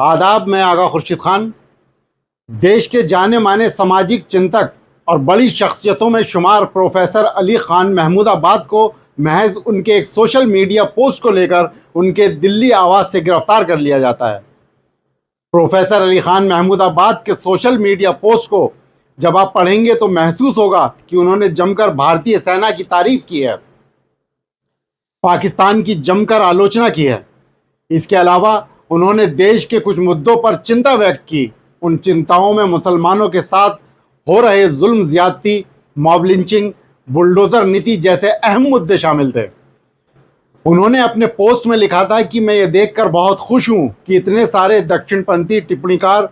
आदाब, मैं आगा खुर्शीद खान। देश के जाने माने सामाजिक चिंतक और बड़ी शख्सियतों में शुमार प्रोफेसर अली खान महमूदाबाद को महज उनके एक सोशल मीडिया पोस्ट को लेकर उनके दिल्ली आवास से गिरफ्तार कर लिया जाता है। प्रोफेसर अली खान महमूदाबाद के सोशल मीडिया पोस्ट को जब आप पढ़ेंगे तो महसूस होगा कि उन्होंने जमकर भारतीय सेना की तारीफ की है, पाकिस्तान की जमकर आलोचना की है। इसके अलावा उन्होंने देश के कुछ मुद्दों पर चिंता व्यक्त की। उन चिंताओं में मुसलमानों के साथ हो रहे जुल्म, ज्यादती, मॉब लिंचिंग, बुलडोजर नीति जैसे अहम मुद्दे शामिल थे। उन्होंने अपने पोस्ट में लिखा था कि मैं ये देखकर बहुत खुश हूं कि इतने सारे दक्षिणपंथी टिप्पणीकार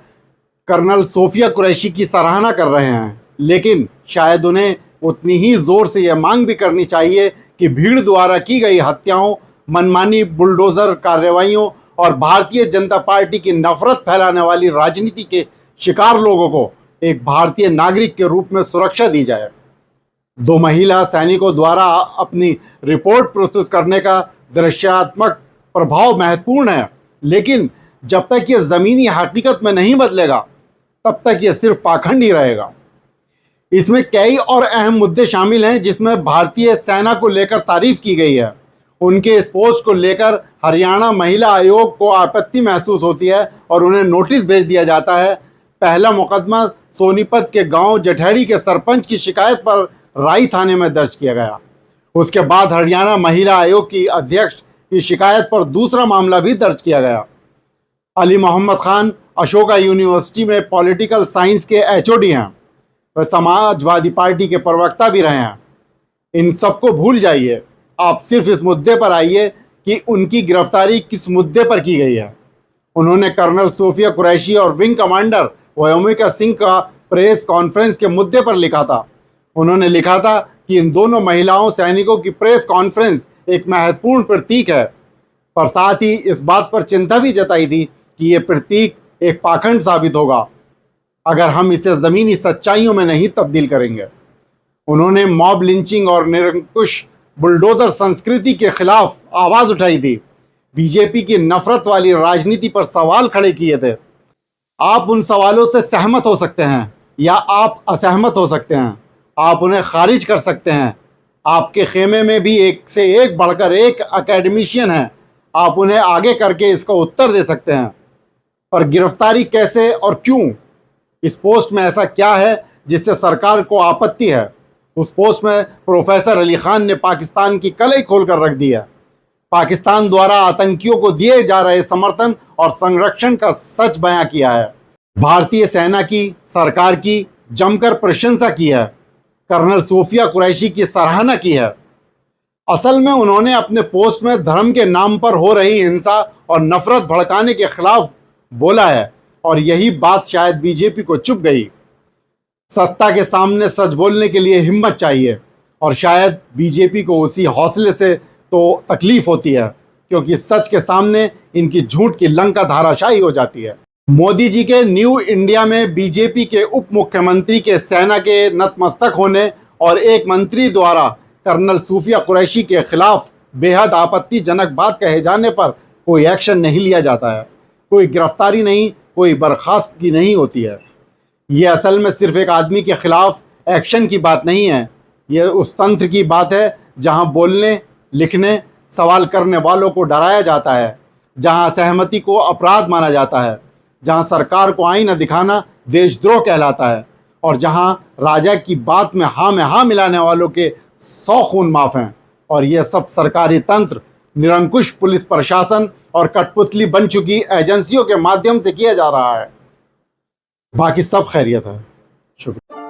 कर्नल सोफिया कुरैशी की सराहना कर रहे हैं, लेकिन शायद उन्हें उतनी ही जोर से यह मांग भी करनी चाहिए कि भीड़ द्वारा की गई हत्याओं, मनमानी बुलडोजर कार्रवाइयों और भारतीय जनता पार्टी की नफरत फैलाने वाली राजनीति के शिकार लोगों को एक भारतीय नागरिक के रूप में सुरक्षा दी जाए। 2 महिला सैनिकों द्वारा अपनी रिपोर्ट प्रस्तुत करने का दृश्यात्मक प्रभाव महत्वपूर्ण है, लेकिन जब तक ये ज़मीनी हकीकत में नहीं बदलेगा तब तक ये सिर्फ पाखंड ही रहेगा। इसमें कई और अहम मुद्दे शामिल हैं जिसमें भारतीय सेना को लेकर तारीफ की गई है। उनके इस पोस्ट को लेकर हरियाणा महिला आयोग को आपत्ति महसूस होती है और उन्हें नोटिस भेज दिया जाता है। पहला मुकदमा सोनीपत के गांव जठैड़ी के सरपंच की शिकायत पर राई थाने में दर्ज किया गया। उसके बाद हरियाणा महिला आयोग की अध्यक्ष की शिकायत पर दूसरा मामला भी दर्ज किया गया। अली मोहम्मद खान अशोका यूनिवर्सिटी में पॉलिटिकल साइंस के HOD हैं। वह समाजवादी पार्टी के प्रवक्ता भी रहे हैं। इन सबको भूल जाइए, आप सिर्फ इस मुद्दे पर आइए कि उनकी गिरफ्तारी किस मुद्दे पर की गई है। उन्होंने कर्नल सोफिया कुरैशी और विंग कमांडर व्योमिका सिंह का प्रेस कॉन्फ्रेंस के मुद्दे पर लिखा था। उन्होंने लिखा था कि इन दोनों महिलाओं सैनिकों की प्रेस कॉन्फ्रेंस एक महत्वपूर्ण प्रतीक है, पर साथ ही इस बात पर चिंता भी जताई थी कि ये प्रतीक एक पाखंड साबित होगा अगर हम इसे ज़मीनी सच्चाइयों में नहीं तब्दील करेंगे। उन्होंने मॉब लिंचिंग और निरंकुश बुलडोजर संस्कृति के खिलाफ आवाज़ उठाई थी। बीजेपी की नफरत वाली राजनीति पर सवाल खड़े किए थे। आप उन सवालों से सहमत हो सकते हैं या आप असहमत हो सकते हैं। आप उन्हें खारिज कर सकते हैं। आपके खेमे में भी एक से एक बढ़कर एक एकेडमिशियन है। आप उन्हें आगे करके इसका उत्तर दे सकते हैं। पर गिरफ्तारी कैसे और क्यों? इस पोस्ट में ऐसा क्या है जिससे सरकार को आपत्ति है? उस पोस्ट में प्रोफेसर अली खान ने पाकिस्तान की कलई खोलकर रख दी है। पाकिस्तान द्वारा आतंकियों को दिए जा रहे समर्थन और संरक्षण का सच बयां किया है। भारतीय सेना की, सरकार की जमकर प्रशंसा की है। कर्नल सोफिया कुरैशी की सराहना की है। असल में उन्होंने अपने पोस्ट में धर्म के नाम पर हो रही हिंसा और नफरत भड़काने के खिलाफ बोला है और यही बात शायद बीजेपी को चुभ गई। सत्ता के सामने सच बोलने के लिए हिम्मत चाहिए और शायद बीजेपी को उसी हौसले से तो तकलीफ होती है क्योंकि सच के सामने इनकी झूठ की लंका धाराशायी हो जाती है। मोदी जी के न्यू इंडिया में बीजेपी के उप मुख्यमंत्री के सेना के नतमस्तक होने और एक मंत्री द्वारा कर्नल सूफिया कुरैशी के खिलाफ बेहद आपत्तिजनक बात कहे जाने पर कोई एक्शन नहीं लिया जाता है। कोई गिरफ्तारी नहीं, कोई बर्खास्तगी नहीं होती है। ये असल में सिर्फ एक आदमी के खिलाफ एक्शन की बात नहीं है। ये उस तंत्र की बात है जहां बोलने, लिखने, सवाल करने वालों को डराया जाता है, जहां असहमति को अपराध माना जाता है, जहां सरकार को आईना दिखाना देशद्रोह कहलाता है और जहां राजा की बात में हाँ मिलाने वालों के 100 खून माफ़ हैं। और ये सब सरकारी तंत्र, निरंकुश पुलिस प्रशासन और कठपुतली बन चुकी एजेंसियों के माध्यम से किया जा रहा है। बाकी सब खैरियत है। शुक्रिया।